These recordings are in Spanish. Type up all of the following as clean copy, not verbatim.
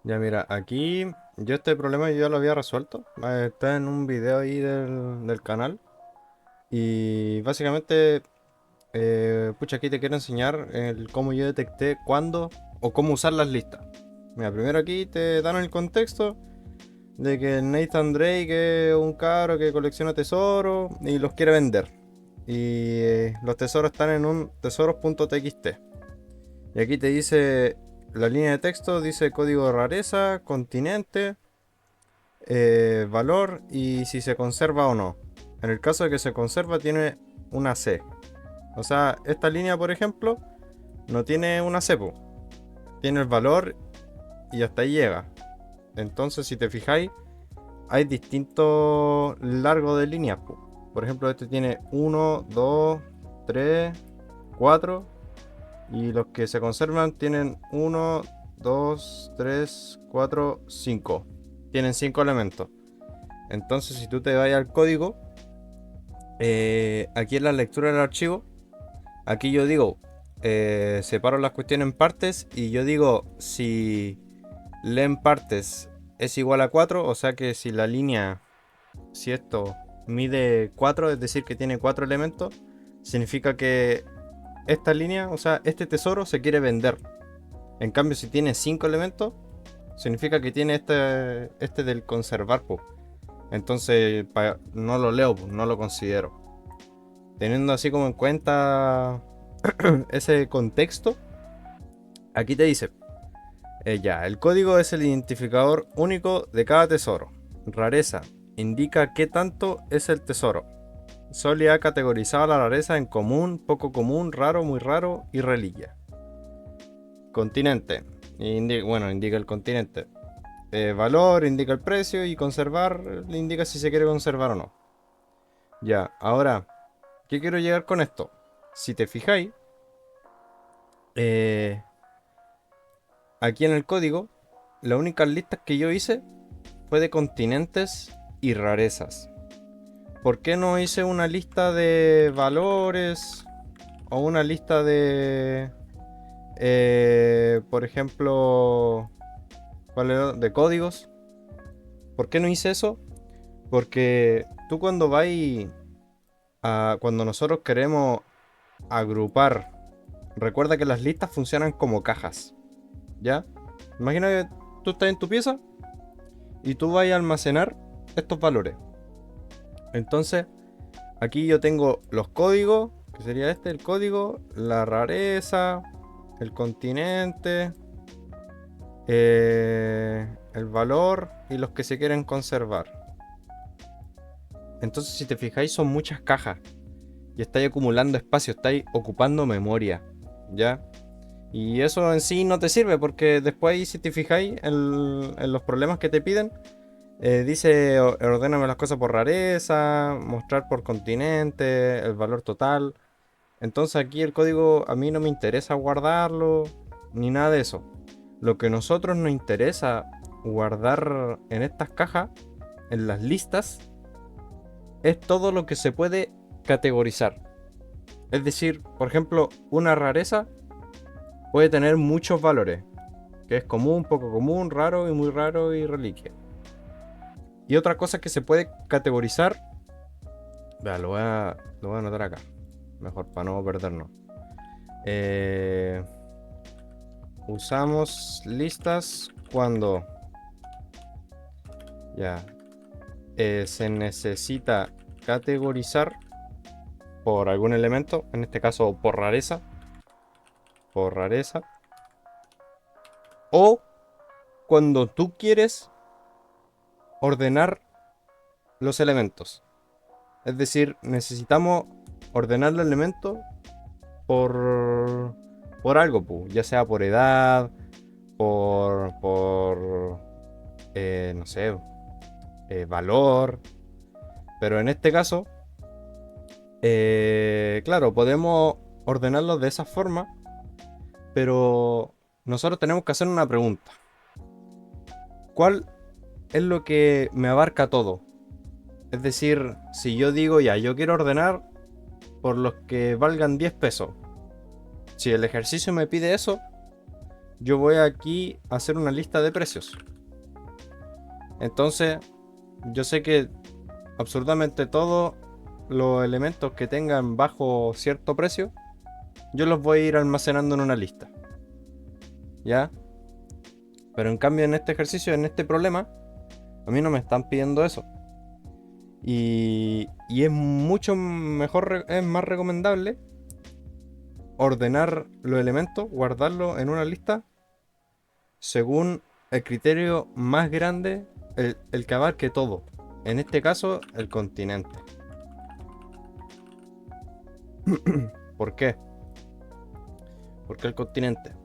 Ya mira, aquí yo este problema yo ya lo había resuelto. Está en un video ahí del canal. Y básicamente, pucha, aquí te quiero enseñar el cómo yo detecté cuándo o cómo usar las listas. Mira, primero aquí te dan el contexto de que Nathan Drake es un cabro que colecciona tesoros y los quiere vender. Y los tesoros están en un tesoros.txt. Y aquí te dice la línea de texto, dice código de rareza, continente, valor y si se conserva o no. En el caso de que se conserva tiene una C. O sea, esta línea, por ejemplo, no tiene una C, po. Tiene el valor y hasta ahí llega. Entonces, si te fijáis, hay distintos largos de líneas, po. Por ejemplo, este tiene uno, 2, 3, 4 y los que se conservan tienen uno, 2, 3, 4, 5. Tienen 5 elementos. Entonces, si tú te vas al código, aquí en la lectura del archivo, aquí yo digo, separo las cuestiones en partes y yo digo si len partes es igual a 4, o sea que si la línea, si esto mide 4, es decir que tiene 4 elementos, significa que esta línea, o sea, este tesoro se quiere vender. En cambio, si tiene 5 elementos, significa que tiene este del conservar, po. Entonces, no lo leo, po, no lo considero. Teniendo así como en cuenta ese contexto, aquí te dice, ya, el código es el identificador único de cada tesoro. Rareza, indica qué tanto es el tesoro. Soli ha categorizado la rareza en común, poco común, raro, muy raro y reliquia. Continente, bueno, indica el continente. Valor, indica el precio y conservar, le indica si se quiere conservar o no. Ya, ahora, ¿qué quiero llegar con esto? Si te fijáis, eh, aquí en el código, las únicas listas que yo hice fue de continentes y rarezas. ¿Por qué no hice una lista de valores o una lista de, por ejemplo, ¿cuál era? De códigos? ¿Por qué no hice eso? Porque tú cuando cuando nosotros queremos agrupar, recuerda que las listas funcionan como cajas, ¿ya? Imagina que tú estás en tu pieza y tú vas a almacenar estos valores. Entonces, aquí yo tengo los códigos, que sería este, el código, la rareza, el continente, el valor y los que se quieren conservar. Entonces, si te fijáis, son muchas cajas y estáis acumulando espacio, estáis ocupando memoria, ¿ya? Y eso en sí no te sirve porque después, si te fijáis en los problemas que te piden, dice ordéname las cosas por rareza, mostrar por continente, el valor total. Entonces aquí el código a mí no me interesa guardarlo, ni nada de eso. Lo que a nosotros nos interesa guardar en estas cajas, en las listas, es todo lo que se puede categorizar. Es decir, por ejemplo, una rareza puede tener muchos valores, que es común, poco común, raro y reliquia. Y otra cosa que se puede categorizar, vea, lo voy a anotar acá, mejor para no perdernos. Eh, Usamos listas cuando ya se necesita categorizar por algún elemento, en este caso por rareza, o cuando tú quieres ordenar los elementos. Es decir, necesitamos ordenar los elementos por algo, ya sea por edad, por no sé, valor. Pero en este caso, claro, podemos ordenarlos de esa forma, pero nosotros tenemos que hacer una pregunta. ¿Cuál es lo que me abarca todo? Es decir, si yo digo ya, yo quiero ordenar por los que valgan 10 pesos. Si el ejercicio me pide eso, yo voy aquí a hacer una lista de precios. Entonces, yo sé que absolutamente todos los elementos que tengan bajo cierto precio, yo los voy a ir almacenando en una lista. ¿Ya? Pero en cambio en este ejercicio, en este problema, a mí no me están pidiendo eso. Y es mucho mejor, es más recomendable ordenar los elementos, guardarlos en una lista según el criterio más grande, el que abarque todo. En este caso, el continente. ¿Por qué? ¿Por qué el continente?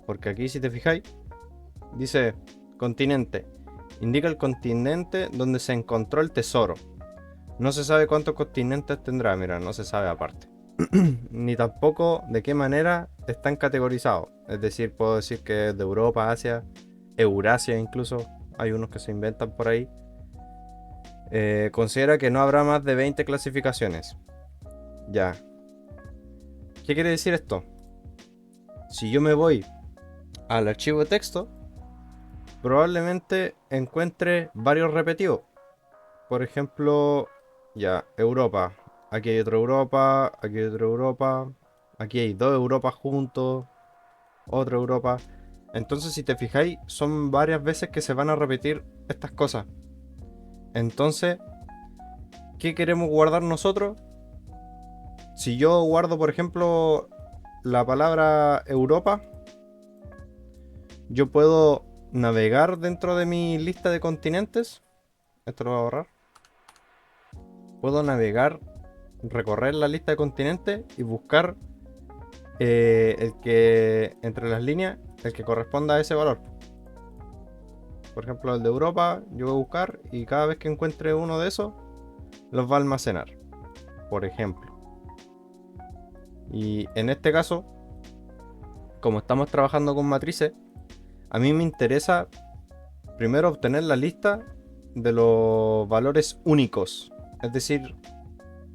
Porque aquí, si te fijáis, dice continente. Indica el continente donde se encontró el tesoro. No se sabe cuántos continentes tendrá, mira, no se sabe aparte. Ni tampoco de qué manera están categorizados. Es decir, puedo decir que es de Europa, Asia, Eurasia incluso. Hay unos que se inventan por ahí. Considera que no habrá más de 20 clasificaciones. Ya. ¿Qué quiere decir esto? Si yo me voy al archivo de texto, probablemente encuentre varios repetidos. Por ejemplo, ya, Europa. Aquí hay otra Europa, aquí hay otra Europa. Aquí hay dos Europas juntos, otra Europa. Entonces, si te fijáis, son varias veces que se van a repetir estas cosas. Entonces, ¿qué queremos guardar nosotros? Si yo guardo, por ejemplo, la palabra Europa, yo puedo navegar dentro de mi lista de continentes. Esto lo voy a borrar. Puedo navegar, recorrer la lista de continentes y buscar el que, entre las líneas, el que corresponda a ese valor. Por ejemplo, el de Europa, yo voy a buscar y cada vez que encuentre uno de esos, los va a almacenar. Por ejemplo. Y en este caso, como estamos trabajando con matrices, a mí me interesa primero obtener la lista de los valores únicos. Es decir,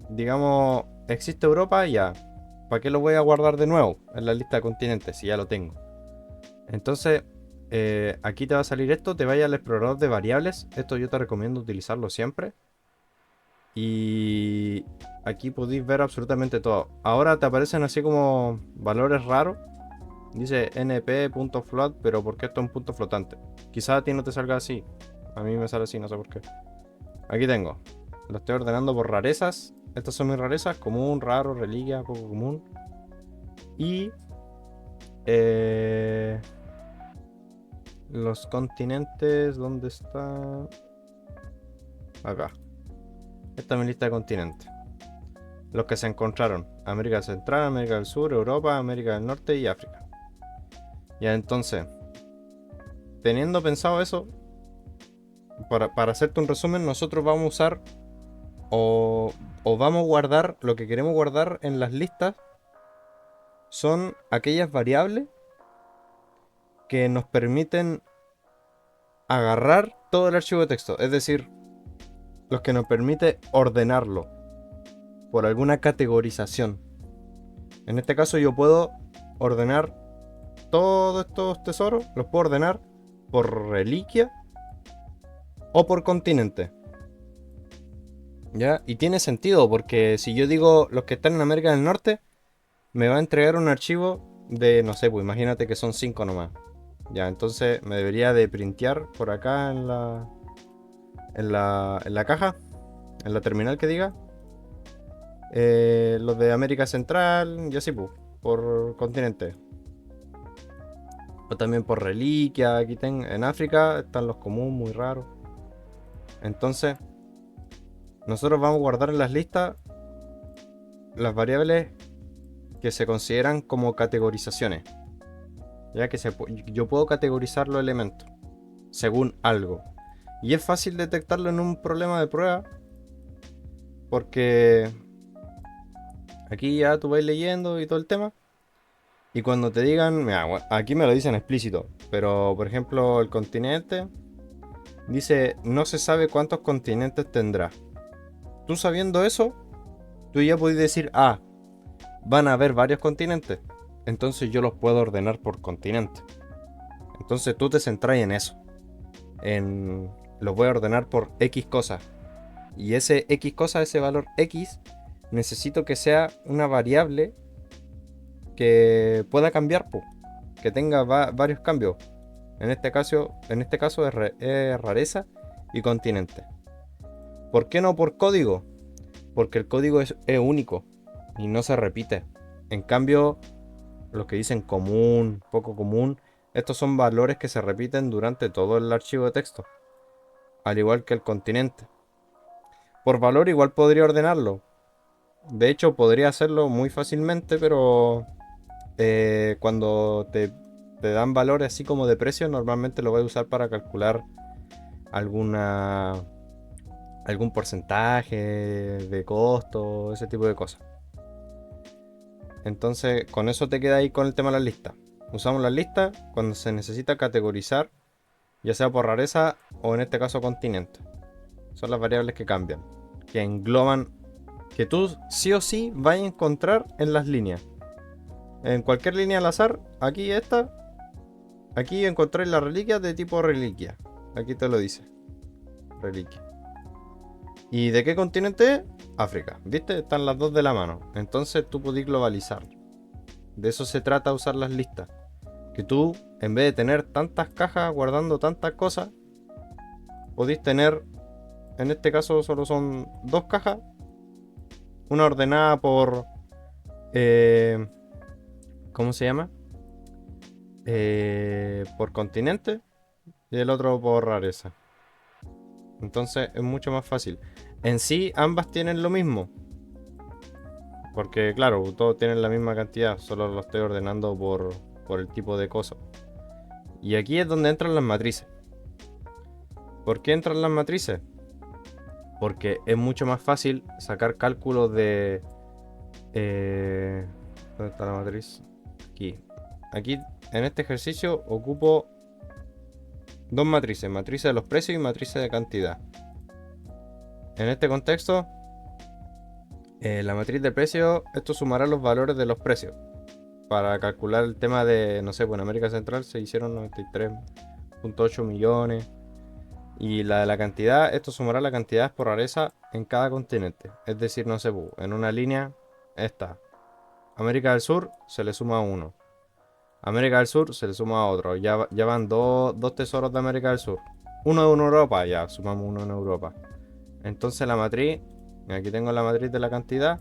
digamos, existe Europa, ya. ¿Para qué lo voy a guardar de nuevo en la lista de continentes si ya lo tengo? Entonces, aquí te va a salir esto, te vaya al explorador de variables. Esto yo te recomiendo utilizarlo siempre. Y aquí podéis ver absolutamente todo. Ahora te aparecen así como valores raros. Dice np.float, pero ¿por qué esto es un punto flotante? Quizás a ti no te salga así. A mí me sale así, no sé por qué. Aquí tengo. Lo estoy ordenando por rarezas. Estas son mis rarezas: común, raro, reliquia, poco común. Y los continentes, ¿dónde está? Acá. Esta es mi lista de continentes. Los que se encontraron: América Central, América del Sur, Europa, América del Norte y África. Ya, entonces, teniendo pensado eso, para hacerte un resumen, nosotros vamos a usar o vamos a guardar lo que queremos guardar en las listas. Son aquellas variables que nos permiten agarrar todo el archivo de texto. Es decir, los que nos permite ordenarlo por alguna categorización. En este caso yo puedo ordenar todos estos tesoros, los puedo ordenar por reliquia o por continente. ¿Ya? Y tiene sentido, porque si yo digo los que están en América del Norte, me va a entregar un archivo de, no sé, pues imagínate que son 5 nomás. Ya, entonces me debería de printear por acá en la caja, en la terminal que diga, los de América Central y así, pues, por continente. O también por reliquia. Aquí en África están los comunes muy raros. Entonces, nosotros vamos a guardar en las listas las variables que se consideran como categorizaciones. Ya que yo puedo categorizar los elementos según algo. Y es fácil detectarlo en un problema de prueba, porque aquí ya tú vas leyendo y todo el tema. Y cuando te digan, mira, aquí me lo dicen explícito, pero por ejemplo el continente dice no se sabe cuántos continentes tendrá. Tú sabiendo eso, tú ya podés decir, van a haber varios continentes. entonces yo los puedo ordenar por continente. Entonces tú te centras en eso. Los voy a ordenar por X cosas. Y ese X cosa, ese valor X, necesito que sea una variable que pueda cambiar, po, que tenga varios cambios. En este caso es rareza y continente. ¿Por qué no por código? Porque el código es único y no se repite. En cambio, los que dicen común, poco común, estos son valores que se repiten durante todo el archivo de texto, al igual que el continente. Por valor igual podría ordenarlo. De hecho, podría hacerlo muy fácilmente, pero cuando te dan valores así como de precio, normalmente lo voy a usar para calcular alguna algún porcentaje de costo, ese tipo de cosas. Entonces, con eso te queda ahí con el tema de las listas. Usamos las listas cuando se necesita categorizar, ya sea por rareza o en este caso continente. Son las variables que cambian, que engloban, que tú sí o sí vas a encontrar en las líneas. En cualquier línea al azar, aquí encontráis la reliquia de tipo reliquia. Aquí te lo dice, reliquia. ¿Y de qué continente es? África. ¿Viste? Están las dos de la mano. Entonces tú podés globalizar. De eso se trata usar las listas. Que tú, en vez de tener tantas cajas guardando tantas cosas, podéis tener, en este caso solo son dos cajas. Una ordenada por... ¿cómo se llama? Por continente. Y el otro por rareza. Entonces es mucho más fácil. En sí, ambas tienen lo mismo. Porque claro, todos tienen la misma cantidad, solo lo estoy ordenando por el tipo de cosa. Y aquí es donde entran las matrices. ¿Por qué entran las matrices? Porque es mucho más fácil sacar cálculos de... ¿dónde está la matriz? Aquí. Aquí, en este ejercicio, ocupo dos matrices. Matriz de los precios y matriz de cantidad. En este contexto, la matriz de precios, esto sumará los valores de los precios. Para calcular el tema de, no sé, pues en América Central se hicieron 93.8 millones. Y la de la cantidad, esto sumará la cantidad por rareza en cada continente. Es decir, no sé, pues, en una línea está. América del Sur se le suma uno. América del Sur se le suma a otro. Ya van dos tesoros de América del Sur. Uno en Europa, ya sumamos uno en Europa. Entonces la matriz, aquí tengo la matriz de la cantidad.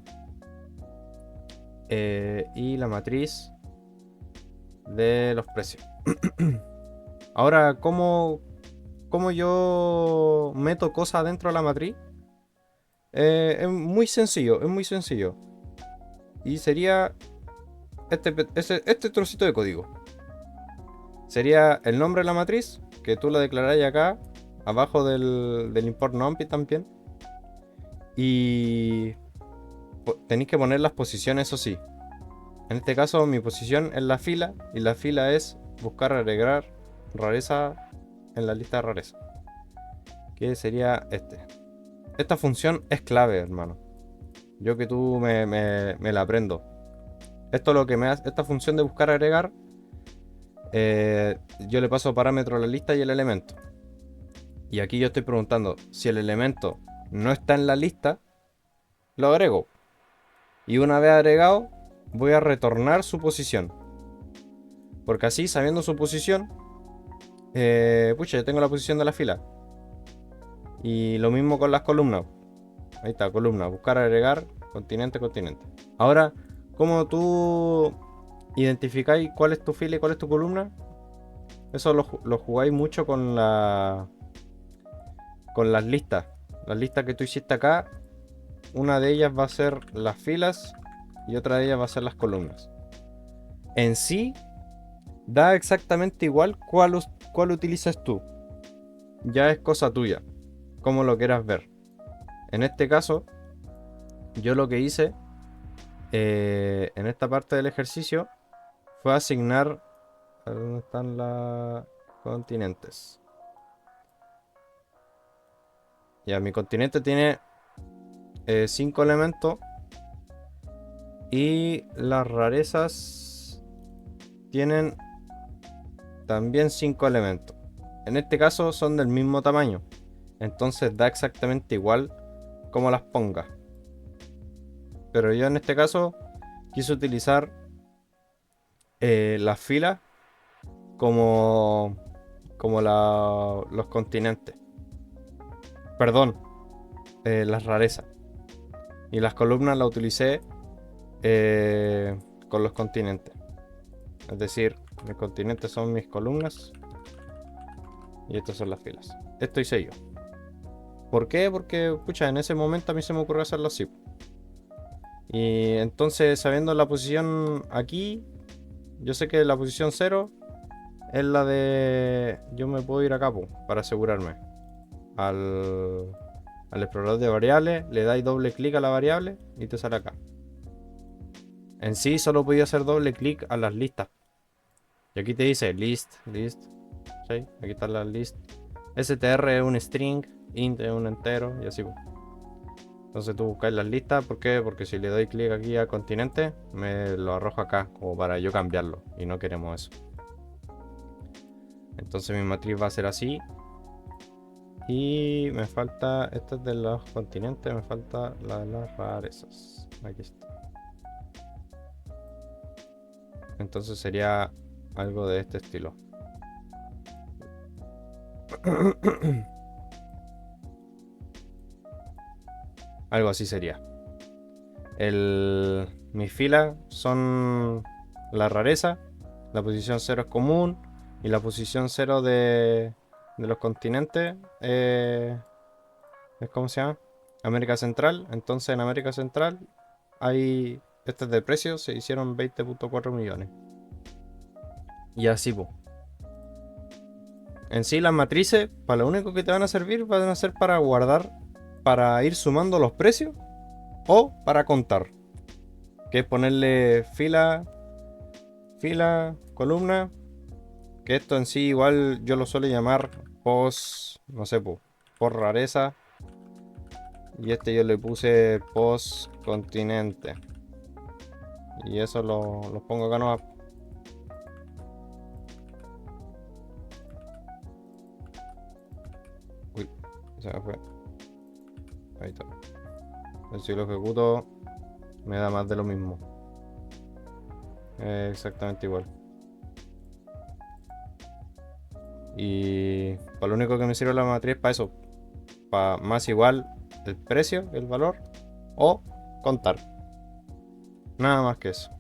Y la matriz de los precios. Ahora, ¿cómo yo meto cosas dentro de la matriz? Es muy sencillo, es muy sencillo. Y sería este trocito de código. Sería el nombre de la matriz, que tú lo declaráis acá, abajo del import numpy también. Y tenéis que poner las posiciones, eso sí. En este caso mi posición es la fila, y la fila es buscar agregar rareza en la lista de rareza, que sería esta función es clave, hermano. Yo que tú me la aprendo. Esto lo que me hace, esta función de buscar agregar, yo le paso parámetro a la lista y el elemento. Y aquí yo estoy preguntando si el elemento no está en la lista, lo agrego. Y una vez agregado, voy a retornar su posición. Porque así, sabiendo su posición, pucha, yo tengo la posición de la fila. Y lo mismo con las columnas. Ahí está, columna, buscar, agregar, continente, continente. Ahora, ¿cómo tú identificáis cuál es tu fila y cuál es tu columna? Eso lo jugáis mucho con las listas. Las listas que tú hiciste acá, una de ellas va a ser las filas y otra de ellas va a ser las columnas. En sí, da exactamente igual cuál utilizas tú. Ya es cosa tuya, como lo quieras ver. En este caso, yo lo que hice en esta parte del ejercicio fue asignar... A ver, ¿dónde están los continentes? Ya, mi continente tiene 5 elementos. Y las rarezas tienen también 5 elementos. En este caso son del mismo tamaño. Entonces da exactamente igual como las pongas. Pero yo en este caso quise utilizar las filas como, los continentes. Perdón, las rarezas. Y las columnas las utilicé con los continentes. Es decir, mis continentes son mis columnas y estas son las filas. Esto hice yo. ¿Por qué? Porque, pucha, en ese momento a mí se me ocurrió hacerlo así. Y entonces, sabiendo la posición aquí, yo sé que la posición 0 es la de... Yo me puedo ir acá, para asegurarme. Al explorador de variables, le dais doble clic a la variable y te sale acá. En sí solo podía hacer doble clic a las listas. Y aquí te dice list. ¿Sí? Aquí están las list. str es un string, int es un entero y así. Entonces tú buscáis las listas. ¿Por qué? Porque si le doy clic aquí a continente, me lo arroja acá, como para yo cambiarlo. Y no queremos eso. Entonces mi matriz va a ser así. Y me falta, esta es de los continentes, me falta la de las rarezas. Aquí está. Entonces sería algo de este estilo. Algo así sería. Mis filas son la rareza, la posición 0 es común y la posición 0 de los continentes es ¿cómo se llama? América Central. Entonces en América Central hay, este es de precio, se hicieron 20.4 millones. Y así, pues. En sí las matrices, para lo único que te van a servir, van a ser para guardar, para ir sumando los precios o para contar. Que es ponerle fila, columna. Que esto en sí igual yo lo suelo llamar post, no sé, por rareza. Y este yo le puse post continente. Y eso lo pongo acá nomás. Uy, se me fue. Ahí está. Si lo ejecuto, me da más de lo mismo. Exactamente igual. Y para lo único que me sirve la matriz para eso. Para más igual el precio, el valor. O contar. Nada más que eso.